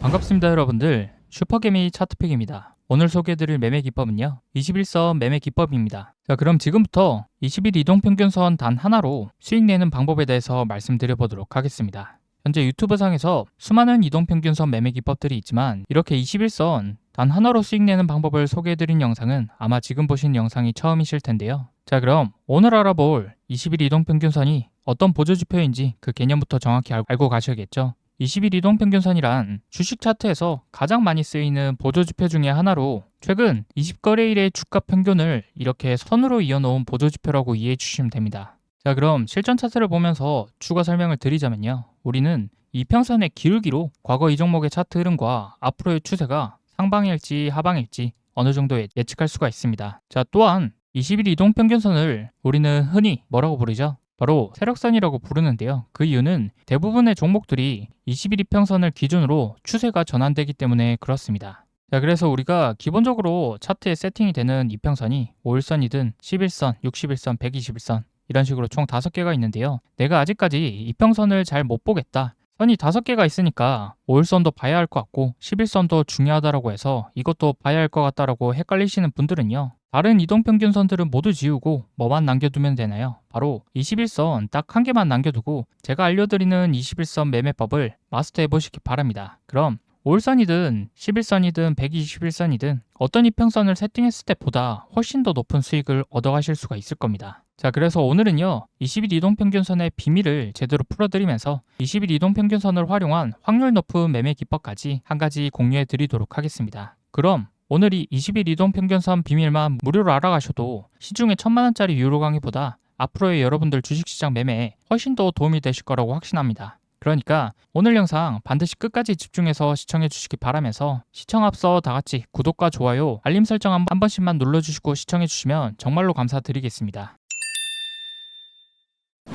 반갑습니다 여러분들, 슈퍼개미 차트픽입니다. 오늘 소개해드릴 매매 기법은요 21선 매매 기법입니다. 자, 그럼 지금부터 20일 이동평균선 단 하나로 수익 내는 방법에 대해서 말씀드려 보도록 하겠습니다. 현재 유튜브 상에서 수많은 이동평균선 매매 기법들이 있지만 이렇게 21선 단 하나로 수익 내는 방법을 소개해드린 영상은 아마 지금 보신 영상이 처음이실 텐데요. 자, 그럼 오늘 알아볼 20일 이동평균선이 어떤 보조지표인지 그 개념부터 정확히 알고 가셔야겠죠. 20일 이동평균선이란 주식 차트에서 가장 많이 쓰이는 보조지표 중에 하나로 최근 20거래일의 주가 평균을 이렇게 선으로 이어놓은 보조지표라고 이해해 주시면 됩니다. 자, 그럼 실전 차트를 보면서 추가 설명을 드리자면요. 우리는 이평선의 기울기로 과거 이 종목의 차트 흐름과 앞으로의 추세가 상방일지 하방일지 어느 정도 예측할 수가 있습니다. 자, 또한 20일 이동평균선을 우리는 흔히 뭐라고 부르죠? 바로 세력선이라고 부르는데요. 그 이유는 대부분의 종목들이 21 이평선을 기준으로 추세가 전환되기 때문에 그렇습니다. 자, 그래서 우리가 기본적으로 차트에 세팅이 되는 이평선이 5일선이든 11선, 61선, 121선 이런 식으로 총 5개가 있는데요. 내가 아직까지 이평선을 잘 못 보겠다. 선이 5개가 있으니까 5일선도 봐야 할 것 같고 11선도 중요하다라고 해서 이것도 봐야 할 것 같다라고 헷갈리시는 분들은요. 다른 이동평균선들은 모두 지우고 뭐만 남겨두면 되나요? 바로 21선 딱 한 개만 남겨두고 제가 알려드리는 21선 매매법을 마스터해 보시기 바랍니다. 그럼 5일선이든 11선이든 121선이든 어떤 이평선을 세팅했을 때보다 훨씬 더 높은 수익을 얻어가실 수가 있을 겁니다. 자, 그래서 오늘은요 20일 이동평균선의 비밀을 제대로 풀어드리면서 20일 이동평균선을 활용한 확률 높은 매매 기법까지 한 가지 공유해 드리도록 하겠습니다. 그럼 오늘 이 20일 이동평균선 비밀만 무료로 알아가셔도 시중에 1000만원짜리 유료 강의보다 앞으로의 여러분들 주식시장 매매에 훨씬 더 도움이 되실 거라고 확신합니다. 그러니까 오늘 영상 반드시 끝까지 집중해서 시청해 주시기 바라면서 시청 앞서 다같이 구독과 좋아요, 알림 설정 한 번씩만 눌러주시고 시청해 주시면 정말로 감사드리겠습니다.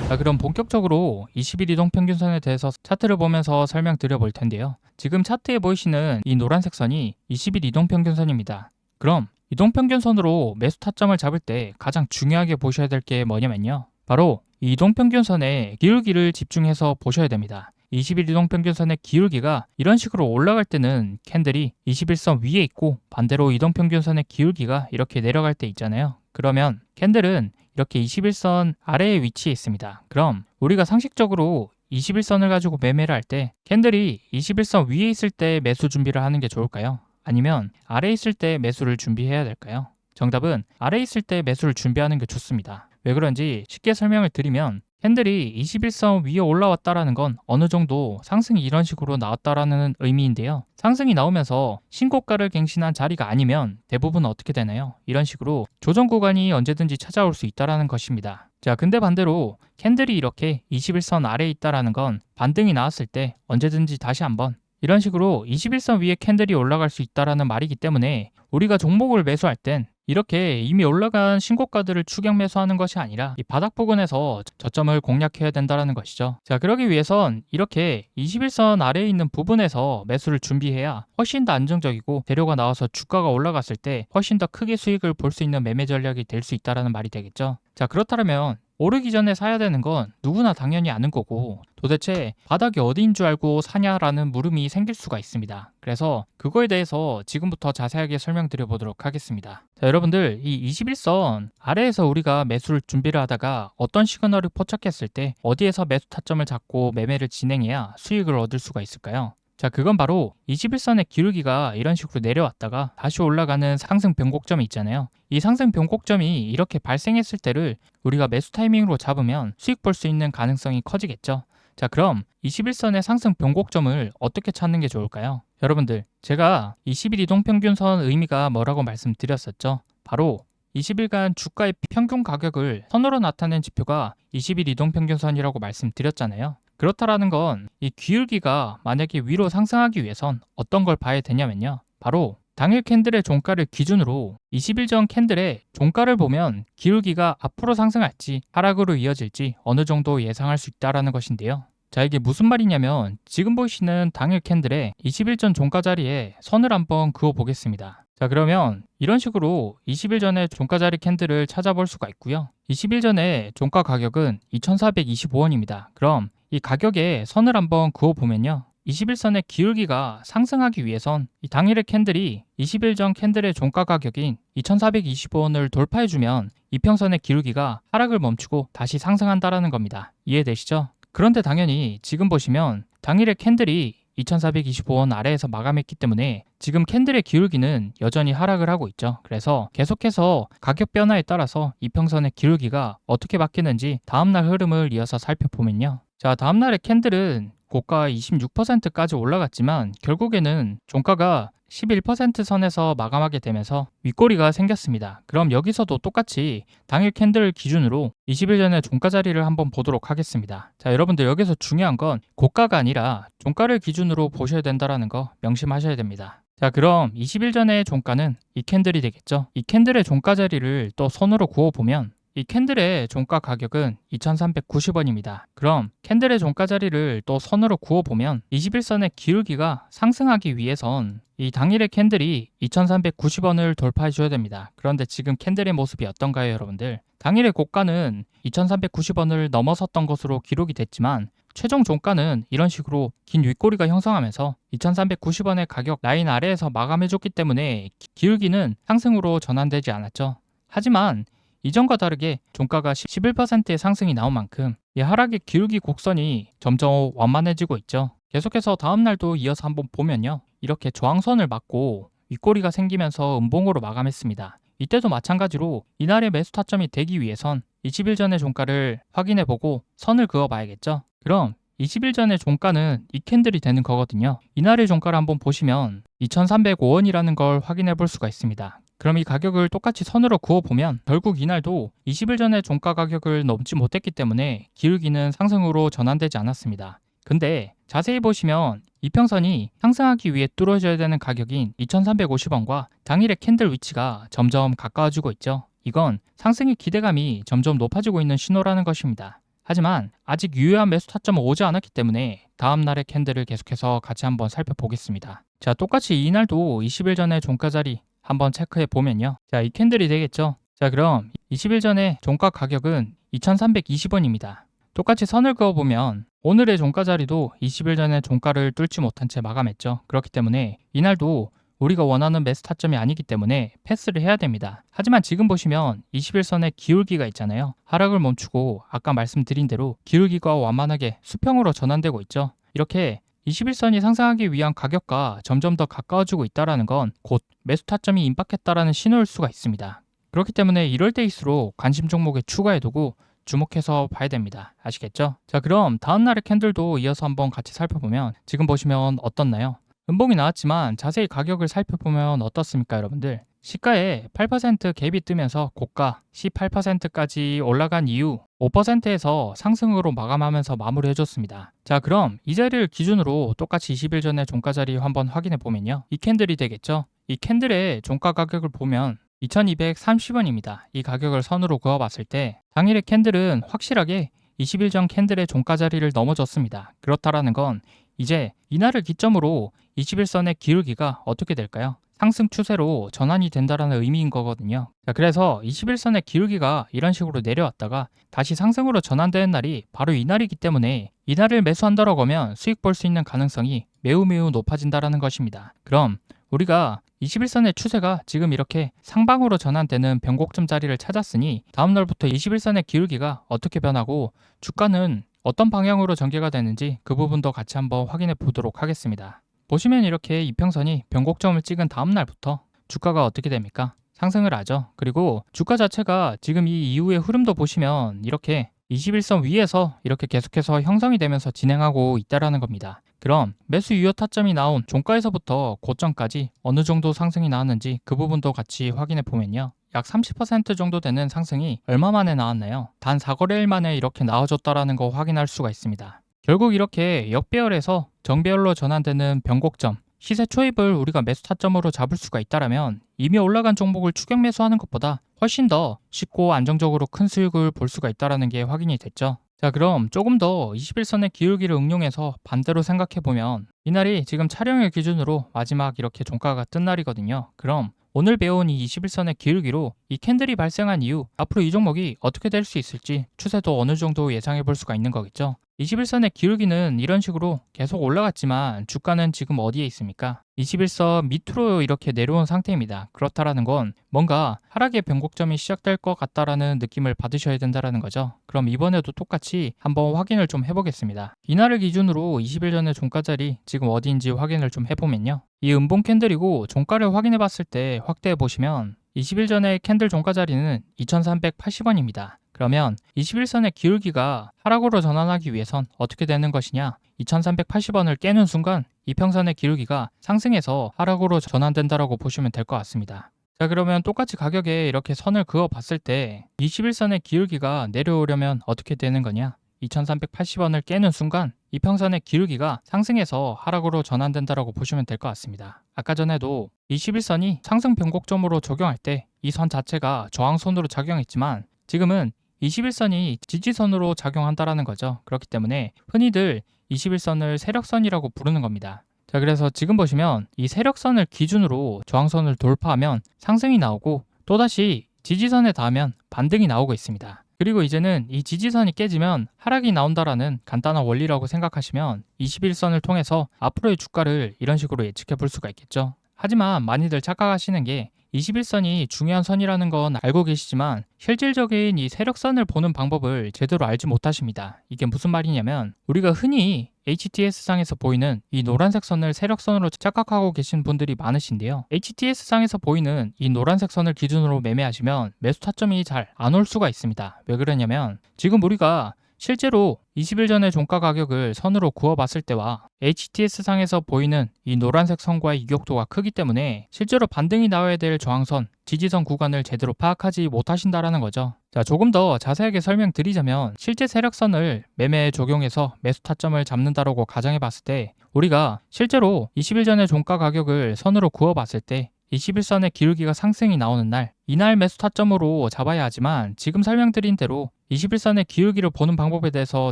자, 그럼 본격적으로 20일 이동평균선에 대해서 차트를 보면서 설명드려 볼 텐데요. 지금 차트에 보이시는 이 노란색 선이 20일 이동평균선입니다. 그럼 이동평균선으로 매수 타점을 잡을 때 가장 중요하게 보셔야 될 게 뭐냐면요. 바로 이 이동평균선의 기울기를 집중해서 보셔야 됩니다. 20일 이동평균선의 기울기가 이런 식으로 올라갈 때는 캔들이 21선 위에 있고 반대로 이동평균선의 기울기가 이렇게 내려갈 때 있잖아요. 그러면 캔들은 이렇게 21선 아래에 위치해 있습니다. 그럼 우리가 상식적으로 21선을 가지고 매매를 할 때 캔들이 21선 위에 있을 때 매수 준비를 하는 게 좋을까요? 아니면 아래에 있을 때 매수를 준비해야 될까요? 정답은 아래에 있을 때 매수를 준비하는 게 좋습니다. 왜 그런지 쉽게 설명을 드리면 캔들이 21선 위에 올라왔다라는 건 어느 정도 상승이 이런 식으로 나왔다라는 의미인데요. 상승이 나오면서 신고가를 갱신한 자리가 아니면 대부분 어떻게 되나요? 이런 식으로 조정 구간이 언제든지 찾아올 수 있다라는 것입니다. 자, 근데 반대로 캔들이 이렇게 21선 아래에 있다라는 건 반등이 나왔을 때 언제든지 다시 한번 이런 식으로 21선 위에 캔들이 올라갈 수 있다라는 말이기 때문에 우리가 종목을 매수할 땐 이렇게 이미 올라간 신고가들을 추격 매수하는 것이 아니라 이 바닥 부근에서 저점을 공략해야 된다는 것이죠. 자, 그러기 위해선 이렇게 21선 아래에 있는 부분에서 매수를 준비해야 훨씬 더 안정적이고 재료가 나와서 주가가 올라갔을 때 훨씬 더 크게 수익을 볼 수 있는 매매 전략이 될 수 있다는 말이 되겠죠. 자, 그렇다면 오르기 전에 사야 되는 건 누구나 당연히 아는 거고 도대체 바닥이 어디인 줄 알고 사냐라는 물음이 생길 수가 있습니다. 그래서 그거에 대해서 지금부터 자세하게 설명드려 보도록 하겠습니다. 자, 여러분들 이 21선 아래에서 우리가 매수를 준비를 하다가 어떤 시그널을 포착했을 때 어디에서 매수 타점을 잡고 매매를 진행해야 수익을 얻을 수가 있을까요? 자, 그건 바로 21선의 기울기가 이런 식으로 내려왔다가 다시 올라가는 상승 변곡점이 있잖아요. 이 상승 변곡점이 이렇게 발생했을 때를 우리가 매수 타이밍으로 잡으면 수익 볼 수 있는 가능성이 커지겠죠. 자, 그럼 21선의 상승 변곡점을 어떻게 찾는 게 좋을까요? 여러분들, 제가 20일 이동평균선 의미가 뭐라고 말씀드렸었죠? 바로 20일간 주가의 평균 가격을 선으로 나타낸 지표가 20일 이동평균선이라고 말씀드렸잖아요. 그렇다라는 건 이 기울기가 만약에 위로 상승하기 위해선 어떤 걸 봐야 되냐면요. 바로 당일 캔들의 종가를 기준으로 20일 전 캔들의 종가를 보면 기울기가 앞으로 상승할지 하락으로 이어질지 어느 정도 예상할 수 있다는 것인데요. 자, 이게 무슨 말이냐면 지금 보시는 당일 캔들의 20일 전 종가 자리에 선을 한번 그어 보겠습니다. 자, 그러면 이런 식으로 20일 전에 종가 자리 캔들을 찾아볼 수가 있고요. 20일 전에 종가 가격은 2,425원입니다. 그럼 이 가격에 선을 한번 그어보면요. 21선의 기울기가 상승하기 위해선 이 당일의 캔들이 20일 전 캔들의 종가 가격인 2,425원을 돌파해주면 이평선의 기울기가 하락을 멈추고 다시 상승한다라는 겁니다. 이해되시죠? 그런데 당연히 지금 보시면 당일의 캔들이 2,425원 아래에서 마감했기 때문에 지금 캔들의 기울기는 여전히 하락을 하고 있죠. 그래서 계속해서 가격 변화에 따라서 이평선의 기울기가 어떻게 바뀌는지 다음날 흐름을 이어서 살펴보면요. 자, 다음날의 캔들은 고가 26%까지 올라갔지만 결국에는 종가가 11% 선에서 마감하게 되면서 윗꼬리가 생겼습니다. 그럼 여기서도 똑같이 당일 캔들 기준으로 20일 전의 종가 자리를 한번 보도록 하겠습니다. 자, 여러분들 여기서 중요한 건 고가가 아니라 종가를 기준으로 보셔야 된다는 거 명심하셔야 됩니다. 자, 그럼 20일 전의 종가는 이 캔들이 되겠죠. 이 캔들의 종가 자리를 또 손으로 구워보면 이 캔들의 종가 가격은 2,390원입니다. 그럼 캔들의 종가 자리를 또 선으로 구워보면 21선의 기울기가 상승하기 위해선 이 당일의 캔들이 2,390원을 돌파해 줘야 됩니다. 그런데 지금 캔들의 모습이 어떤가요, 여러분들? 당일의 고가는 2,390원을 넘어섰던 것으로 기록이 됐지만 최종 종가는 이런 식으로 긴 윗꼬리가 형성하면서 2,390원의 가격 라인 아래에서 마감해줬기 때문에 기울기는 상승으로 전환되지 않았죠. 하지만 이전과 다르게 종가가 11%의 상승이 나온 만큼 이 하락의 기울기 곡선이 점점 완만해지고 있죠. 계속해서 다음날도 이어서 한번 보면요. 이렇게 저항선을 맞고 윗꼬리가 생기면서 음봉으로 마감했습니다. 이때도 마찬가지로 이날의 매수 타점이 되기 위해선 20일 전의 종가를 확인해보고 선을 그어봐야겠죠. 그럼 20일 전의 종가는 이 캔들이 되는 거거든요. 이날의 종가를 한번 보시면 2,305원이라는 걸 확인해 볼 수가 있습니다. 그럼 이 가격을 똑같이 선으로 그어보면 결국 이날도 20일 전의 종가 가격을 넘지 못했기 때문에 기울기는 상승으로 전환되지 않았습니다. 근데 자세히 보시면 이평선이 상승하기 위해 뚫어줘야 되는 가격인 2,350원과 당일의 캔들 위치가 점점 가까워지고 있죠. 이건 상승의 기대감이 점점 높아지고 있는 신호라는 것입니다. 하지만 아직 유효한 매수 타점은 오지 않았기 때문에 다음날의 캔들을 계속해서 같이 한번 살펴보겠습니다. 자, 똑같이 이날도 20일 전의 종가 자리 한번 체크해 보면요. 자, 이 캔들이 되겠죠. 자, 그럼 20일 전의 종가 가격은 2,320원입니다. 똑같이 선을 그어보면 오늘의 종가 자리도 20일 전에 종가를 뚫지 못한 채 마감했죠. 그렇기 때문에 이날도 우리가 원하는 매수 타점이 아니기 때문에 패스를 해야 됩니다. 하지만 지금 보시면 21선의 기울기가 있잖아요. 하락을 멈추고 아까 말씀드린 대로 기울기가 완만하게 수평으로 전환되고 있죠. 이렇게 21선이 상승하기 위한 가격과 점점 더 가까워지고 있다는 건 곧 매수 타점이 임박했다라는 신호일 수가 있습니다. 그렇기 때문에 이럴 때일수록 관심 종목에 추가해두고 주목해서 봐야 됩니다. 아시겠죠? 자, 그럼 다음날의 캔들도 이어서 한번 같이 살펴보면 지금 보시면 어떻나요? 음봉이 나왔지만 자세히 가격을 살펴보면 어떻습니까, 여러분들? 시가에 8% 갭이 뜨면서 고가 18%까지 올라간 이후 5%에서 상승으로 마감하면서 마무리해줬습니다. 자, 그럼 이 자리를 기준으로 똑같이 20일 전에 종가 자리 한번 확인해 보면요. 이 캔들이 되겠죠? 이 캔들의 종가 가격을 보면 2,230원입니다. 이 가격을 선으로 그어봤을 때 당일의 캔들은 확실하게 20일 전 캔들의 종가 자리를 넘어졌습니다. 그렇다라는 건 이제 이날을 기점으로 21선의 기울기가 어떻게 될까요? 상승 추세로 전환이 된다라는 의미인 거거든요. 자, 그래서 21선의 기울기가 이런 식으로 내려왔다가 다시 상승으로 전환되는 날이 바로 이날이기 때문에 이날을 매수한다라고 하면 수익 볼 수 있는 가능성이 매우 높아진다라는 것입니다. 그럼 우리가 21선의 추세가 지금 이렇게 상방으로 전환되는 변곡점 자리를 찾았으니 다음날부터 21선의 기울기가 어떻게 변하고 주가는 어떤 방향으로 전개가 되는지 그 부분도 같이 한번 확인해 보도록 하겠습니다. 보시면 이렇게 이평선이 변곡점을 찍은 다음날부터 주가가 어떻게 됩니까? 상승을 하죠. 그리고 주가 자체가 지금 이 이후의 흐름도 보시면 이렇게 21선 위에서 이렇게 계속해서 형성이 되면서 진행하고 있다라는 겁니다. 그럼 매수 유효 타점이 나온 종가에서부터 고점까지 어느 정도 상승이 나왔는지 그 부분도 같이 확인해 보면요. 약 30% 정도 되는 상승이 얼마 만에 나왔나요? 단 4거래일 만에 이렇게 나와줬다라는 거 확인할 수가 있습니다. 결국 이렇게 역배열에서 정배열로 전환되는 변곡점, 시세 초입을 우리가 매수 타점으로 잡을 수가 있다면 이미 올라간 종목을 추격 매수하는 것보다 훨씬 더 쉽고 안정적으로 큰 수익을 볼 수가 있다는 게 확인이 됐죠. 자, 그럼 조금 더 21선의 기울기를 응용해서 반대로 생각해보면 이날이 지금 촬영일 기준으로 마지막 이렇게 종가가 뜬 날이거든요. 그럼 오늘 배운 이 21선의 기울기로 이 캔들이 발생한 이후 앞으로 이 종목이 어떻게 될 수 있을지 추세도 어느 정도 예상해 볼 수가 있는 거겠죠. 21선의 기울기는 이런 식으로 계속 올라갔지만 주가는 지금 어디에 있습니까? 21선 밑으로 이렇게 내려온 상태입니다. 그렇다라는 건 뭔가 하락의 변곡점이 시작될 것 같다라는 느낌을 받으셔야 된다라는 거죠. 그럼 이번에도 똑같이 한번 확인을 좀 해보겠습니다. 이날을 기준으로 20일 전의 종가 자리 지금 어디인지 확인을 좀 해보면요. 이 음봉 캔들이고 종가를 확인해 봤을 때 확대해 보시면 20일 전의 캔들 종가 자리는 2380원입니다. 그러면 21선의 기울기가 하락으로 전환하기 위해선 어떻게 되는 것이냐? 2380원을 깨는 순간 이평선의 기울기가 상승해서 하락으로 전환된다라고 보시면 될 것 같습니다. 자, 그러면 똑같이 가격에 이렇게 선을 그어 봤을 때 21선의 기울기가 내려오려면 어떻게 되는 거냐? 2380원을 깨는 순간 이평선의 기울기가 상승해서 하락으로 전환된다라고 보시면 될 것 같습니다. 아까 전에도 21선이 상승 변곡점으로 적용할 때 이 선 자체가 저항선으로 작용했지만 지금은 21선이 지지선으로 작용한다라는 거죠. 그렇기 때문에 흔히들 21선을 세력선이라고 부르는 겁니다. 자, 그래서 지금 보시면 이 세력선을 기준으로 저항선을 돌파하면 상승이 나오고 또다시 지지선에 닿으면 반등이 나오고 있습니다. 그리고 이제는 이 지지선이 깨지면 하락이 나온다라는 간단한 원리라고 생각하시면 21선을 통해서 앞으로의 주가를 이런 식으로 예측해 볼 수가 있겠죠. 하지만 많이들 착각하시는 게 21선이 중요한 선이라는 건 알고 계시지만 실질적인 이 세력선을 보는 방법을 제대로 알지 못하십니다. 이게 무슨 말이냐면 우리가 흔히 HTS상에서 보이는 이 노란색 선을 세력선으로 착각하고 계신 분들이 많으신데요. HTS상에서 보이는 이 노란색 선을 기준으로 매매하시면 매수 타점이 잘 안 올 수가 있습니다. 왜 그러냐면 지금 우리가 실제로 20일 전의 종가 가격을 선으로 그어봤을 때와 HTS상에서 보이는 이 노란색 선과의 이격도가 크기 때문에 실제로 반등이 나와야 될 저항선, 지지선 구간을 제대로 파악하지 못하신다라는 거죠. 자, 조금 더 자세하게 설명드리자면 실제 세력선을 매매에 적용해서 매수 타점을 잡는다라고 가정해 봤을 때 우리가 실제로 20일 전의 종가 가격을 선으로 그어봤을 때 21선의 기울기가 상승이 나오는 날, 이날 매수 타점으로 잡아야 하지만 지금 설명드린 대로 21선의 기울기를 보는 방법에 대해서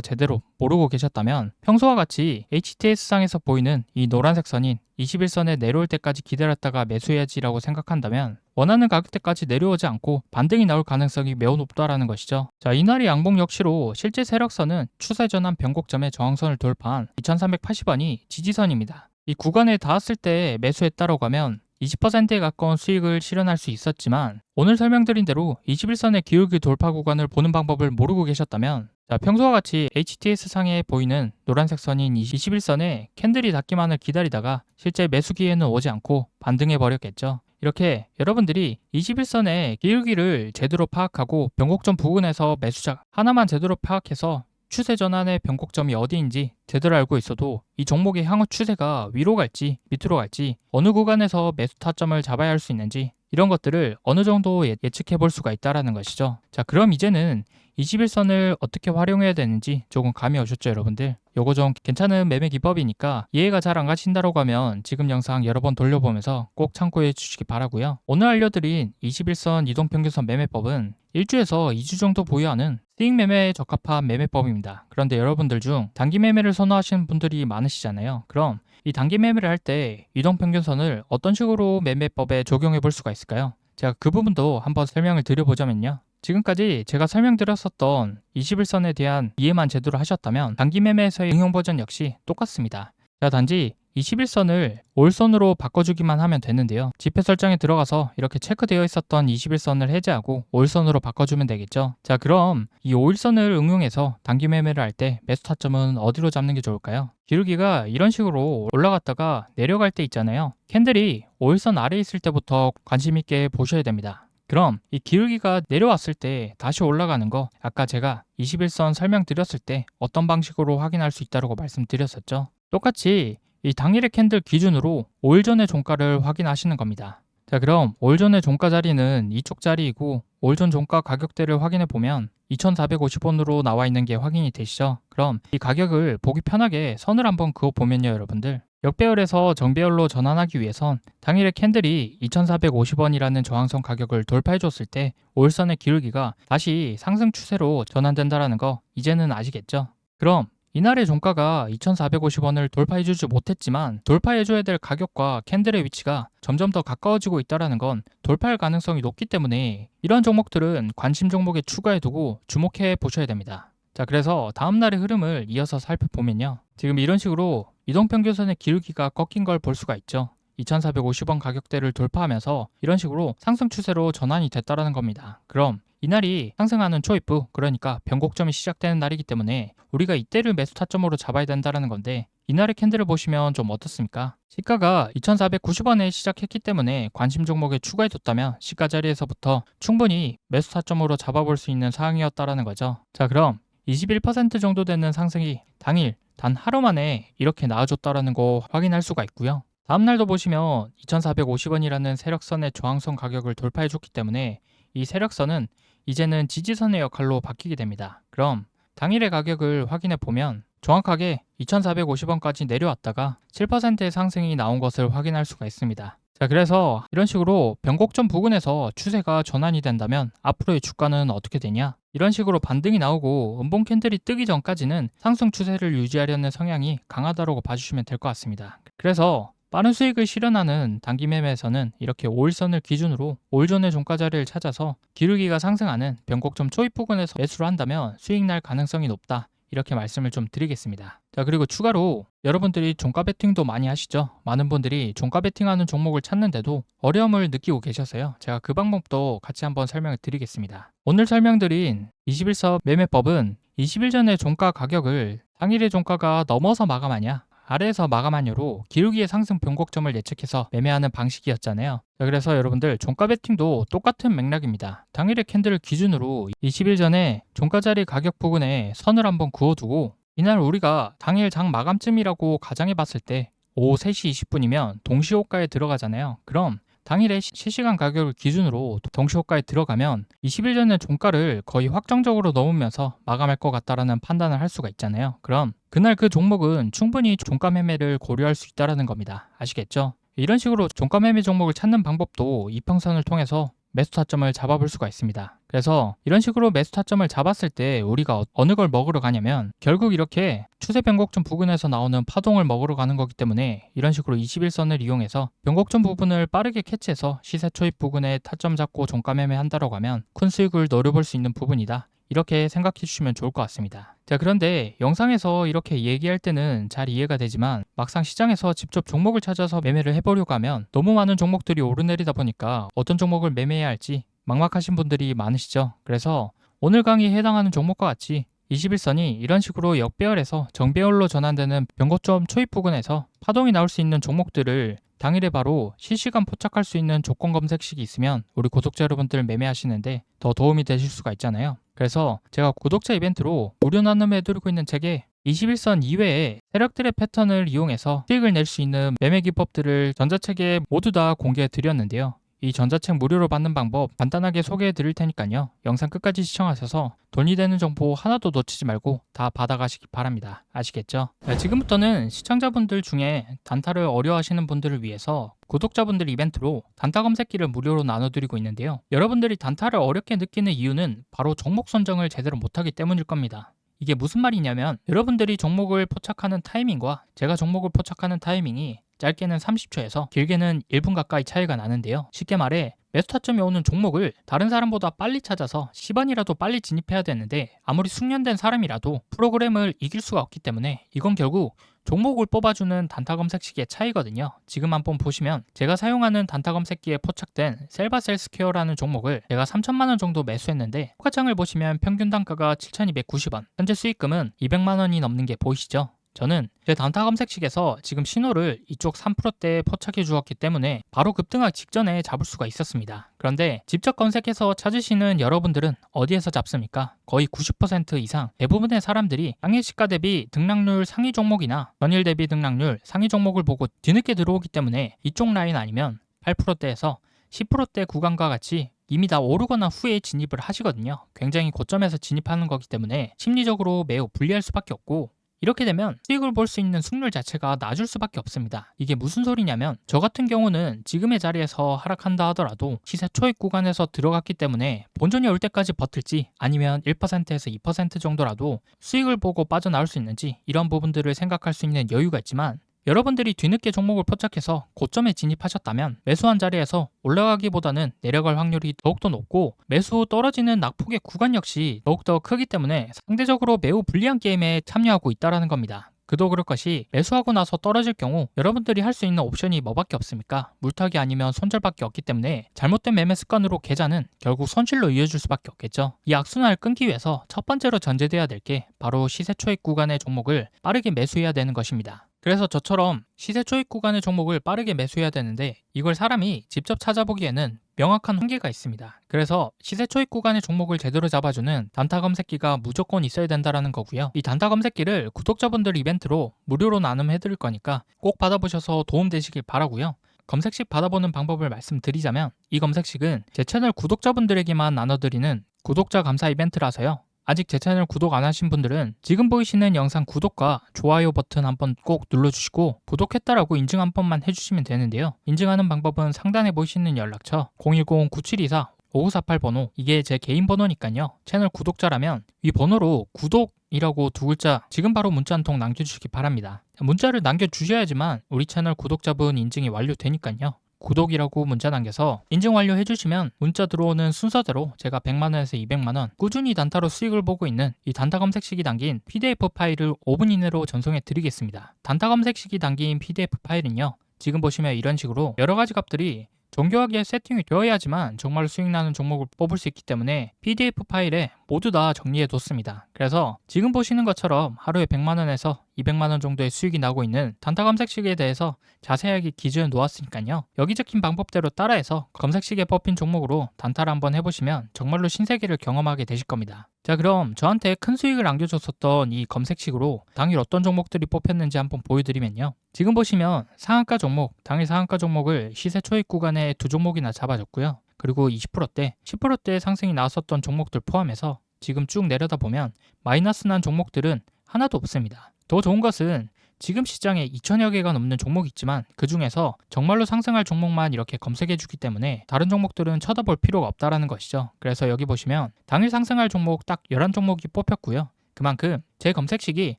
제대로 모르고 계셨다면 평소와 같이 HTS상에서 보이는 이 노란색 선인 21선에 내려올 때까지 기다렸다가 매수해야지라고 생각한다면 원하는 가격대까지 내려오지 않고 반등이 나올 가능성이 매우 높다라는 것이죠. 자, 이날의 양봉 역시로 실제 세력선은 추세 전환 변곡점의 저항선을 돌파한 2380원이 지지선입니다. 이 구간에 닿았을 때 매수했다라고 하면 20%에 가까운 수익을 실현할 수 있었지만 오늘 설명드린 대로 21선의 기울기 돌파 구간을 보는 방법을 모르고 계셨다면 평소와 같이 HTS상에 보이는 노란색 선인 21선에 캔들이 닿기만을 기다리다가 실제 매수 기회는 오지 않고 반등해 버렸겠죠. 이렇게 여러분들이 21선의 기울기를 제대로 파악하고 변곡점 부근에서 매수작 하나만 제대로 파악해서 추세 전환의 변곡점이 어디인지 제대로 알고 있어도 이 종목의 향후 추세가 위로 갈지 밑으로 갈지 어느 구간에서 매수 타점을 잡아야 할 수 있는지 이런 것들을 어느 정도 예측해 볼 수가 있다라는 것이죠. 자, 그럼 이제는 21선을 어떻게 활용해야 되는지 조금 감이 오셨죠, 여러분들? 요거 좀 괜찮은 매매 기법이니까 이해가 잘 안 가신다고 하면 지금 영상 여러 번 돌려보면서 꼭 참고해 주시기 바라고요. 오늘 알려드린 21선 이동평균선 매매법은 1주에서 2주 정도 보유하는 수익 매매에 적합한 매매법입니다. 그런데 여러분들 중 단기 매매를 선호하시는 분들이 많으시잖아요. 그럼 이 단기 매매를 할 때 이동평균선을 어떤 식으로 매매법에 적용해 볼 수가 있을까요? 제가 그 부분도 한번 설명을 드려보자면요. 지금까지 제가 설명드렸었던 21선에 대한 이해만 제대로 하셨다면 단기 매매에서의 응용 버전 역시 똑같습니다. 자, 단지 21선을 5일선으로 바꿔주기만 하면 되는데요. 지표 설정에 들어가서 이렇게 체크되어 있었던 21선을 해제하고 5일선으로 바꿔주면 되겠죠. 자, 그럼 이 5일선을 응용해서 단기 매매를 할 때 매수 타점은 어디로 잡는 게 좋을까요? 기울기가 이런 식으로 올라갔다가 내려갈 때 있잖아요. 캔들이 5일선 아래에 있을 때부터 관심 있게 보셔야 됩니다. 그럼 이 기울기가 내려왔을 때 다시 올라가는 거 아까 제가 21선 설명드렸을 때 어떤 방식으로 확인할 수 있다고 말씀드렸었죠. 똑같이 이 당일의 캔들 기준으로 5일 전의 종가를 확인하시는 겁니다. 자, 그럼 5일 전의 종가 자리는 이쪽 자리이고 5일 전 종가 가격대를 확인해 보면 2,450원으로 나와 있는 게 확인이 되시죠? 그럼 이 가격을 보기 편하게 선을 한번 그어 보면요, 여러분들. 역배열에서 정배열로 전환하기 위해선 당일의 캔들이 2,450원이라는 저항선 가격을 돌파해 줬을 때 5일선의 기울기가 다시 상승 추세로 전환된다는 거 이제는 아시겠죠? 그럼 이날의 종가가 2,450원을 돌파해주지 못했지만 돌파해줘야 될 가격과 캔들의 위치가 점점 더 가까워지고 있다는 건 돌파할 가능성이 높기 때문에 이런 종목들은 관심 종목에 추가해두고 주목해 보셔야 됩니다. 자, 그래서 다음날의 흐름을 이어서 살펴보면요. 지금 이런 식으로 이동평균선의 기울기가 꺾인 걸 볼 수가 있죠. 2,450원 가격대를 돌파하면서 이런 식으로 상승 추세로 전환이 됐다는 겁니다. 그럼 이날이 상승하는 초입부, 그러니까 변곡점이 시작되는 날이기 때문에 우리가 이때를 매수 타점으로 잡아야 된다는 건데, 이날의 캔들을 보시면 좀 어떻습니까? 시가가 2,490원에 시작했기 때문에 관심 종목에 추가해뒀다면 시가 자리에서부터 충분히 매수 타점으로 잡아볼 수 있는 사항이었다는 거죠. 자, 그럼 21% 정도 되는 상승이 당일 단 하루 만에 이렇게 나와줬다는 거 확인할 수가 있고요. 다음날도 보시면 2,450원이라는 세력선의 저항선 가격을 돌파해줬기 때문에 이 세력선은 이제는 지지선의 역할로 바뀌게 됩니다. 그럼 당일의 가격을 확인해 보면 정확하게 2,450원까지 내려왔다가 7%의 상승이 나온 것을 확인할 수가 있습니다. 자, 그래서 이런 식으로 변곡점 부근에서 추세가 전환이 된다면 앞으로의 주가는 어떻게 되냐? 이런 식으로 반등이 나오고 음봉 캔들이 뜨기 전까지는 상승 추세를 유지하려는 성향이 강하다고 봐주시면 될 것 같습니다. 그래서 빠른 수익을 실현하는 단기 매매에서는 이렇게 5일선을 기준으로 5일 전의 종가 자리를 찾아서 기울기가 상승하는 변곡점 초입 부근에서 매수를 한다면 수익 날 가능성이 높다. 이렇게 말씀을 좀 드리겠습니다. 자, 그리고 추가로 여러분들이 종가 베팅도 많이 하시죠? 많은 분들이 종가 베팅하는 종목을 찾는데도 어려움을 느끼고 계셔서요. 제가 그 방법도 같이 한번 설명을 드리겠습니다. 오늘 설명드린 21서 매매법은 20일 전의 종가 가격을 당일의 종가가 넘어서 마감하냐, 아래에서 마감하냐로 기울기의 상승 변곡점을 예측해서 매매하는 방식이었잖아요. 자, 그래서 여러분들 종가 베팅도 똑같은 맥락입니다. 당일의 캔들을 기준으로 20일 전에 종가 자리 가격 부근에 선을 한번 그어두고 이날 우리가 당일 장 마감쯤이라고 가정해 봤을 때 오후 3시 20분이면 동시호가에 들어가잖아요. 그럼 당일의 실시간 가격을 기준으로 동시호가에 들어가면 20일 전의 종가를 거의 확정적으로 넘으면서 마감할 것 같다라는 판단을 할 수가 있잖아요. 그럼 그날 그 종목은 충분히 종가 매매를 고려할 수 있다는 겁니다. 아시겠죠? 이런 식으로 종가 매매 종목을 찾는 방법도 이평선을 통해서 매수 타점을 잡아볼 수가 있습니다. 그래서 이런 식으로 매수 타점을 잡았을 때 우리가 어느 걸 먹으러 가냐면 결국 이렇게 추세 변곡점 부근에서 나오는 파동을 먹으러 가는 거기 때문에 이런 식으로 21선을 이용해서 변곡점 부분을 빠르게 캐치해서 시세 초입 부근에 타점 잡고 종가 매매한다라고 하면 큰 수익을 노려볼 수 있는 부분이다. 이렇게 생각해 주시면 좋을 것 같습니다. 자, 그런데 영상에서 이렇게 얘기할 때는 잘 이해가 되지만 막상 시장에서 직접 종목을 찾아서 매매를 해보려고 하면 너무 많은 종목들이 오르내리다 보니까 어떤 종목을 매매해야 할지 막막하신 분들이 많으시죠. 그래서 오늘 강의에 해당하는 종목과 같이 21선이 이런 식으로 역배열에서 정배열로 전환되는 변곡점 초입 부근에서 파동이 나올 수 있는 종목들을 당일에 바로 실시간 포착할 수 있는 조건 검색식이 있으면 우리 구독자 여러분들 매매하시는데 더 도움이 되실 수가 있잖아요. 그래서 제가 구독자 이벤트로 무료 나눔해드리고 있는 책에 21선 이외에 세력들의 패턴을 이용해서 수익을 낼 수 있는 매매 기법들을 전자책에 모두 다 공개해 드렸는데요. 이 전자책 무료로 받는 방법 간단하게 소개해 드릴 테니까요. 영상 끝까지 시청하셔서 돈이 되는 정보 하나도 놓치지 말고 다 받아가시기 바랍니다. 아시겠죠? 자, 지금부터는 시청자분들 중에 단타를 어려워하시는 분들을 위해서 구독자분들 이벤트로 단타 검색기를 무료로 나눠드리고 있는데요. 여러분들이 단타를 어렵게 느끼는 이유는 바로 종목 선정을 제대로 못하기 때문일 겁니다. 이게 무슨 말이냐면 여러분들이 종목을 포착하는 타이밍과 제가 종목을 포착하는 타이밍이 짧게는 30초에서 길게는 1분 가까이 차이가 나는데요. 쉽게 말해 매수 타점이 오는 종목을 다른 사람보다 빨리 찾아서 10원이라도 빨리 진입해야 되는데 아무리 숙련된 사람이라도 프로그램을 이길 수가 없기 때문에 이건 결국 종목을 뽑아주는 단타 검색식의 차이거든요. 지금 한번 보시면 제가 사용하는 단타 검색기에 포착된 셀바셀스퀘어라는 종목을 제가 3천만원 정도 매수했는데 호가창을 보시면 평균 단가가 7,290원, 현재 수익금은 200만원이 넘는 게 보이시죠? 저는 제 단타 검색식에서 지금 신호를 이쪽 3%대에 포착해 주었기 때문에 바로 급등하기 직전에 잡을 수가 있었습니다. 그런데 직접 검색해서 찾으시는 여러분들은 어디에서 잡습니까? 거의 90% 이상 대부분의 사람들이 당일 시가 대비 등락률 상위 종목이나 전일 대비 등락률 상위 종목을 보고 뒤늦게 들어오기 때문에 이쪽 라인 아니면 8%대에서 10%대 구간과 같이 이미 다 오르거나 후에 진입을 하시거든요. 굉장히 고점에서 진입하는 거기 때문에 심리적으로 매우 불리할 수밖에 없고 이렇게 되면 수익을 볼 수 있는 승률 자체가 낮을 수밖에 없습니다. 이게 무슨 소리냐면 저 같은 경우는 지금의 자리에서 하락한다 하더라도 시세 초입 구간에서 들어갔기 때문에 본전이 올 때까지 버틸지 아니면 1%에서 2% 정도라도 수익을 보고 빠져나올 수 있는지 이런 부분들을 생각할 수 있는 여유가 있지만 여러분들이 뒤늦게 종목을 포착해서 고점에 진입하셨다면 매수한 자리에서 올라가기보다는 내려갈 확률이 더욱더 높고 매수 후 떨어지는 낙폭의 구간 역시 더욱더 크기 때문에 상대적으로 매우 불리한 게임에 참여하고 있다는 겁니다. 그도 그럴 것이 매수하고 나서 떨어질 경우 여러분들이 할 수 있는 옵션이 뭐밖에 없습니까? 물타기 아니면 손절밖에 없기 때문에 잘못된 매매 습관으로 계좌는 결국 손실로 이어질 수밖에 없겠죠. 이 악순환을 끊기 위해서 첫 번째로 전제돼야 될 게 바로 시세 초입 구간의 종목을 빠르게 매수해야 되는 것입니다. 그래서 저처럼 시세 초입 구간의 종목을 빠르게 매수해야 되는데 이걸 사람이 직접 찾아보기에는 명확한 한계가 있습니다. 그래서 시세 초입 구간의 종목을 제대로 잡아주는 단타 검색기가 무조건 있어야 된다는 거고요. 이 단타 검색기를 구독자분들 이벤트로 무료로 나눔해드릴 거니까 꼭 받아보셔서 도움되시길 바라고요. 검색식 받아보는 방법을 말씀드리자면 이 검색식은 제 채널 구독자분들에게만 나눠드리는 구독자 감사 이벤트라서요. 아직 제 채널 구독 안 하신 분들은 지금 보이시는 영상 구독과 좋아요 버튼 한번 꼭 눌러주시고 구독했다라고 인증 한 번만 해주시면 되는데요. 인증하는 방법은 상단에 보이시는 연락처 010-9724-5948 번호, 이게 제 개인 번호니까요. 채널 구독자라면 이 번호로 구독이라고 두 글자 지금 바로 문자 한 통 남겨주시기 바랍니다. 문자를 남겨주셔야지만 우리 채널 구독자분 인증이 완료되니까요. 구독이라고 문자 남겨서 인증 완료 해주시면 문자 들어오는 순서대로 제가 100만원에서 200만원 꾸준히 단타로 수익을 보고 있는 이 단타 검색식이 담긴 PDF 파일을 5분 이내로 전송해 드리겠습니다. 단타 검색식이 담긴 PDF 파일은요, 지금 보시면 이런 식으로 여러가지 값들이 정교하게 세팅이 되어야지만 정말로 수익 나는 종목을 뽑을 수 있기 때문에 PDF 파일에 모두 다 정리해 뒀습니다. 그래서 지금 보시는 것처럼 하루에 100만원에서 200만원 정도의 수익이 나고 있는 단타 검색식에 대해서 자세하게 기준을 놓았으니까요. 여기 적힌 방법대로 따라해서 검색식에 뽑힌 종목으로 단타를 한번 해보시면 정말로 신세계를 경험하게 되실 겁니다. 자, 그럼 저한테 큰 수익을 안겨줬었던 이 검색식으로 당일 어떤 종목들이 뽑혔는지 한번 보여드리면요. 지금 보시면 상한가 종목, 당일 상한가 종목을 시세 초입 구간에 두 종목이나 잡아줬고요. 그리고 20%대, 10%대 상승이 나왔었던 종목들 포함해서 지금 쭉 내려다 보면 마이너스 난 종목들은 하나도 없습니다. 더 좋은 것은 지금 시장에 2천여 개가 넘는 종목이 있지만 그 중에서 정말로 상승할 종목만 이렇게 검색해주기 때문에 다른 종목들은 쳐다볼 필요가 없다라는 것이죠. 그래서 여기 보시면 당일 상승할 종목 딱 11종목이 뽑혔고요. 그만큼 제 검색식이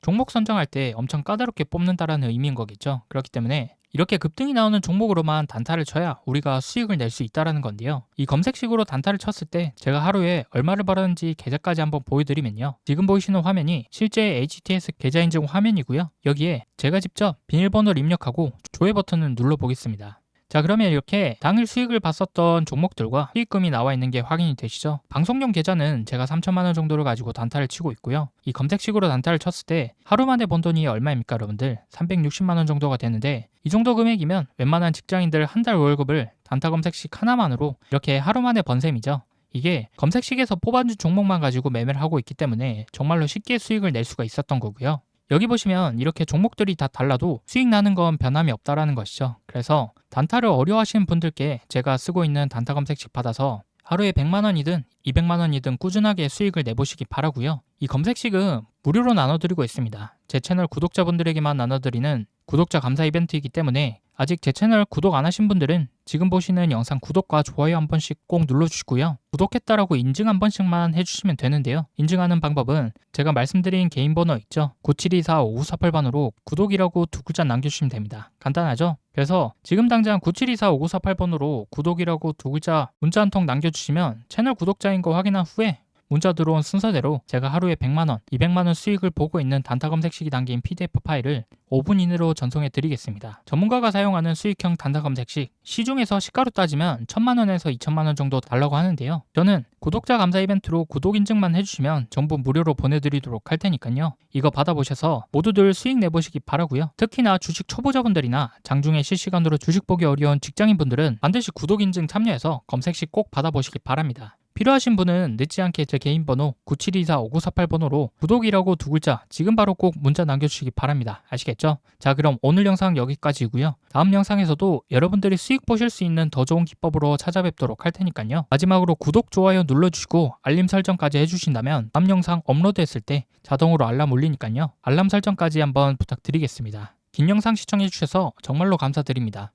종목 선정할 때 엄청 까다롭게 뽑는다라는 의미인 거겠죠. 그렇기 때문에 이렇게 급등이 나오는 종목으로만 단타를 쳐야 우리가 수익을 낼 수 있다는 건데요. 이 검색식으로 단타를 쳤을 때 제가 하루에 얼마를 벌었는지 계좌까지 한번 보여드리면요. 지금 보이시는 화면이 실제 HTS 계좌 인증 화면이고요. 여기에 제가 직접 비밀번호를 입력하고 조회 버튼을 눌러보겠습니다. 자, 그러면 이렇게 당일 수익을 봤었던 종목들과 수익금이 나와 있는 게 확인이 되시죠? 방송용 계좌는 제가 3천만원 정도를 가지고 단타를 치고 있고요. 이 검색식으로 단타를 쳤을 때 하루 만에 번 돈이 얼마입니까, 여러분들? 360만원 정도가 되는데 이 정도 금액이면 웬만한 직장인들 한 달 월급을 단타 검색식 하나만으로 이렇게 하루 만에 번 셈이죠. 이게 검색식에서 뽑아준 종목만 가지고 매매를 하고 있기 때문에 정말로 쉽게 수익을 낼 수가 있었던 거고요. 여기 보시면 이렇게 종목들이 다 달라도 수익 나는 건 변함이 없다라는 것이죠. 그래서 단타를 어려워하시는 분들께 제가 쓰고 있는 단타 검색식 받아서 하루에 100만원이든 200만원이든 꾸준하게 수익을 내보시기 바라고요. 이 검색식은 무료로 나눠드리고 있습니다. 제 채널 구독자분들에게만 나눠드리는 구독자 감사 이벤트이기 때문에 아직 제 채널 구독 안 하신 분들은 지금 보시는 영상 구독과 좋아요 한 번씩 꼭 눌러주시고요. 구독했다라고 인증 한 번씩만 해주시면 되는데요. 인증하는 방법은 제가 말씀드린 개인 번호 있죠? 9724-5948번으로 구독이라고 두 글자 남겨주시면 됩니다. 간단하죠? 그래서 지금 당장 9724-5948번으로 구독이라고 두 글자 문자 한 통 남겨주시면 채널 구독자인 거 확인한 후에 문자 들어온 순서대로 제가 하루에 100만원, 200만원 수익을 보고 있는 단타 검색식이 담긴 PDF 파일을 5분 이내로 전송해 드리겠습니다. 전문가가 사용하는 수익형 단타 검색식, 시중에서 시가로 따지면 1000만원에서 2000만원 정도 달라고 하는데요. 저는 구독자 감사 이벤트로 구독 인증만 해주시면 전부 무료로 보내드리도록 할 테니까요. 이거 받아보셔서 모두들 수익 내보시기 바라고요. 특히나 주식 초보자분들이나 장중에 실시간으로 주식 보기 어려운 직장인분들은 반드시 구독 인증 참여해서 검색식 꼭 받아보시기 바랍니다. 필요하신 분은 늦지 않게 제 개인 번호 9724-5948번호로 구독이라고 두 글자 지금 바로 꼭 문자 남겨주시기 바랍니다. 아시겠죠? 자, 그럼 오늘 영상 여기까지고요. 다음 영상에서도 여러분들이 수익 보실 수 있는 더 좋은 기법으로 찾아뵙도록 할 테니까요. 마지막으로 구독, 좋아요 눌러주시고 알림 설정까지 해주신다면 다음 영상 업로드했을 때 자동으로 알람 울리니까요. 알람 설정까지 한번 부탁드리겠습니다. 긴 영상 시청해주셔서 정말로 감사드립니다.